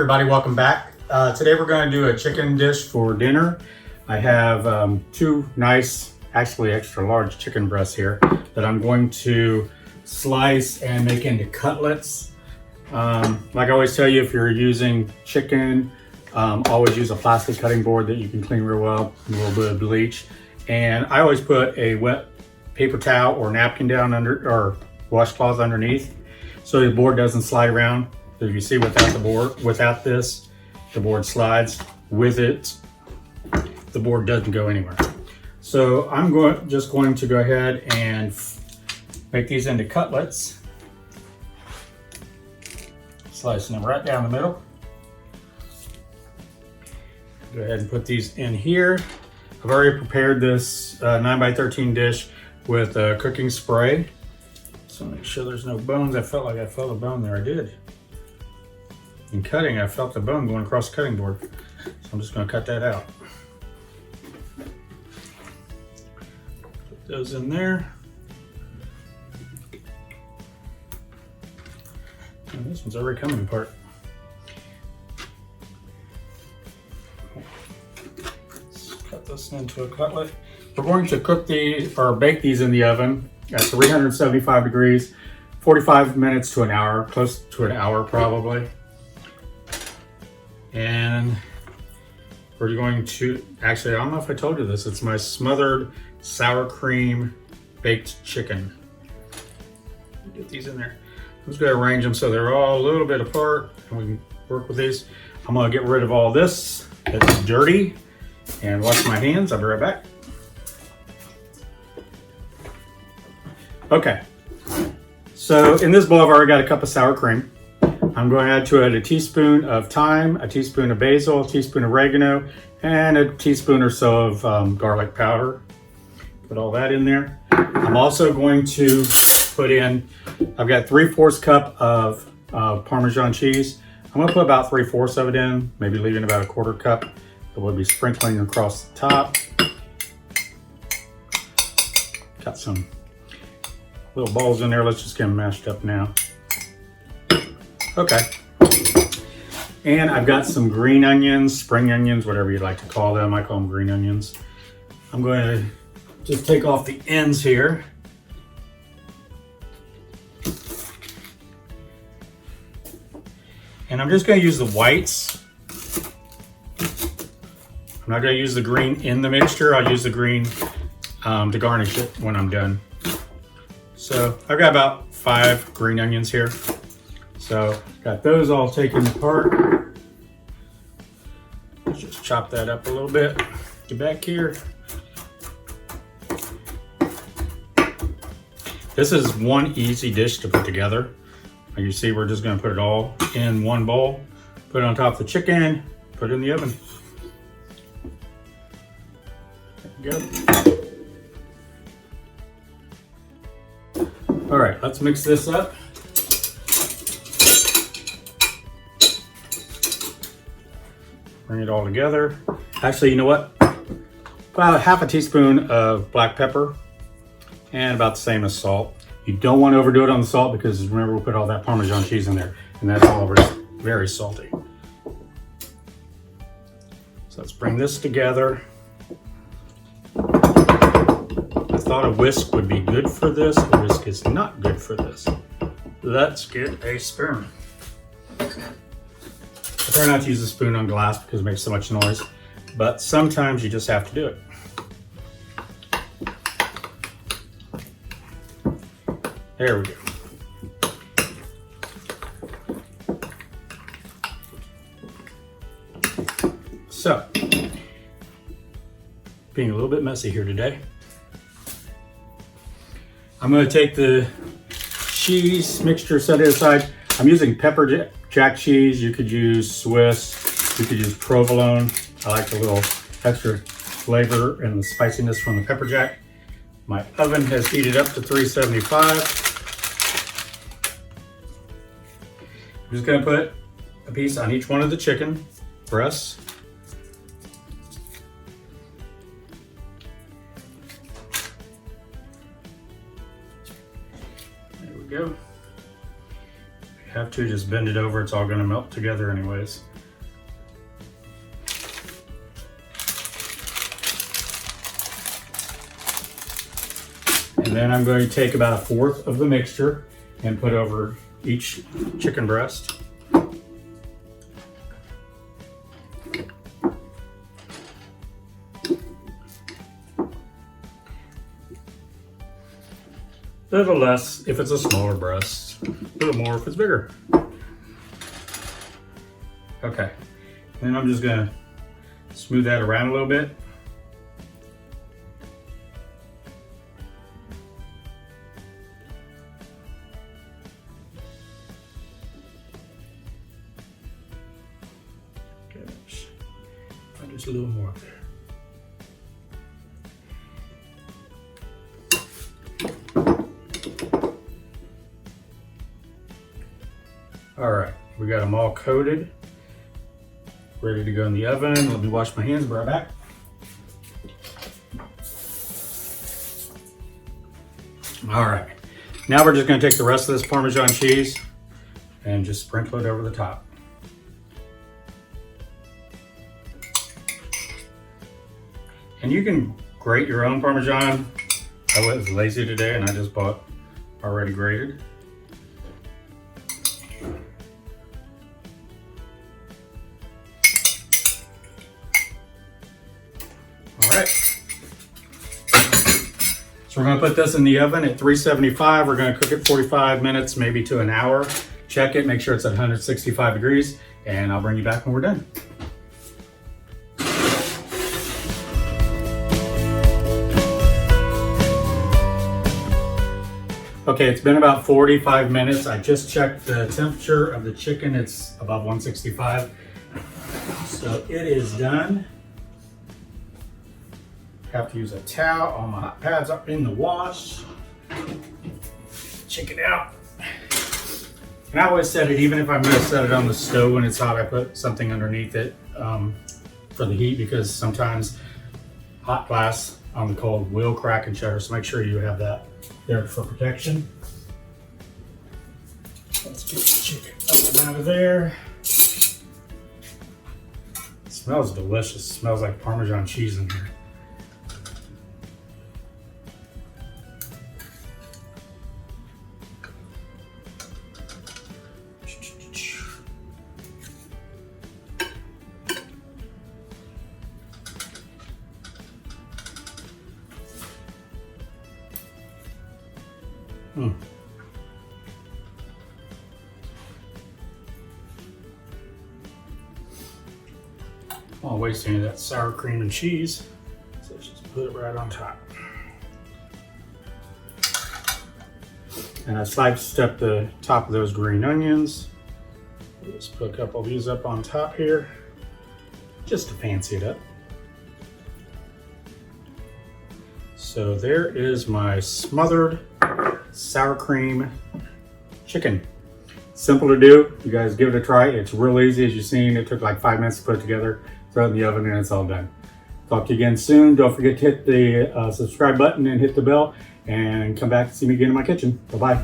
everybody, welcome back. Today we're going to do a chicken dish for dinner. I have two nice, actually extra large chicken breasts here that I'm going to slice and make into cutlets. Like I always tell you, if you're using chicken, always use a plastic cutting board that you can clean real well, a little bit of bleach. And I always put a wet paper towel or napkin down under, or washcloth underneath, so the board doesn't slide around. As you see, without this, the board slides. With it, the board doesn't go anywhere. So I'm just going to go ahead and make these into cutlets. Slicing them right down the middle. Go ahead and put these in here. I've already prepared this 9x13 dish with cooking spray. So make sure there's no bones. I felt like I felt a bone there. I did. In cutting, I felt the bone going across the cutting board. So I'm just going to cut that out. Put those in there. And this one's already coming apart. Let's cut this into a cutlet. We're going to cook these, or bake these in the oven at 375 degrees, 45 minutes to an hour, close to an hour probably. And we're going to, actually, I don't know if I told you this, it's my smothered sour cream baked chicken. Get these in there. I'm just going to arrange them so they're all a little bit apart and we can work with these. I'm going to get rid of all this that's dirty and wash my hands. I'll be right back. Okay, so in this bowl I've already got a cup of sour cream. I'm going to add to it a teaspoon of thyme, a teaspoon of basil, a teaspoon of oregano, and a teaspoon or so of garlic powder. Put all that in there. I'm also going to put in, I've got 3/4 cup of Parmesan cheese. I'm going to put about 3/4 of it in, maybe leaving about a 1/4 cup. It will be sprinkling across the top. Got some little balls in there. Let's just get them mashed up now. Okay. And I've got some green onions, spring onions, whatever you'd like to call them. I call them green onions. I'm going to just take off the ends here. And I'm just going to use the whites. I'm not going to use the green in the mixture. I'll use the green to garnish it when I'm done. So I've got about 5 green onions here. So got those all taken apart. Let's just chop that up a little bit. Get back here. This is one easy dish to put together. Like you see, we're just going to put it all in one bowl, put it on top of the chicken, put it in the oven. There we go. All right, let's mix this up. Bring it all together. Actually, you know what? About half a teaspoon of black pepper and about the same as salt. You don't want to overdo it on the salt because remember we put all that Parmesan cheese in there and that's already very salty. So let's bring this together. I thought a whisk would be good for this. A whisk is not good for this. Let's get a spoon. I try not to use a spoon on glass because it makes so much noise, but sometimes you just have to do it. There we go. So, being a little bit messy here today, I'm going to take the cheese mixture, set it aside. I'm using pepper jack cheese. You could use Swiss, you could use provolone. I like the little extra flavor and the spiciness from the pepper jack. My oven has heated up to 375. I'm just going to put a piece on each one of the chicken breasts. There we go. You have to just bend it over, it's all going to melt together anyways. And then I'm going to take about 1/4 of the mixture and put over each chicken breast. A little less if it's a smaller breast, a little more if it's bigger. Okay, and I'm just gonna smooth that around a little bit. Gosh, just a little more up there. All right, we got them all coated, ready to go in the oven. Let me wash my hands, be right back. All right, now we're just gonna take the rest of this Parmesan cheese and just sprinkle it over the top. And you can grate your own Parmesan. I was lazy today and I just bought already grated. All right, so we're gonna put this in the oven at 375. We're gonna cook it 45 minutes, maybe to an hour. Check it, make sure it's at 165 degrees, and I'll bring you back when we're done. Okay, it's been about 45 minutes. I just checked the temperature of the chicken. It's above 165. So it is done. Have to use a towel. All my hot pads are in the wash. Check it out. And I always said it, even if I'm gonna set it on the stove when it's hot, I put something underneath it for the heat, because sometimes hot glass on the cold will crack and shatter. So make sure you have that there for protection. Let's get the chicken up and out of there. It smells delicious. It smells like Parmesan cheese in here. I won't waste any of that sour cream and cheese, so let's just put it right on top. And I sliced up the top of those green onions. Let's put a couple of these up on top here, just to fancy it up. So there is my smothered sour cream chicken. Simple to do. You guys give it a try. It's real easy, as you've seen. It took like 5 minutes to put it together. Throw it in the oven and it's all done. Talk to you again soon. Don't forget to hit the subscribe button and hit the bell, and come back to see me again in my kitchen. Bye-bye.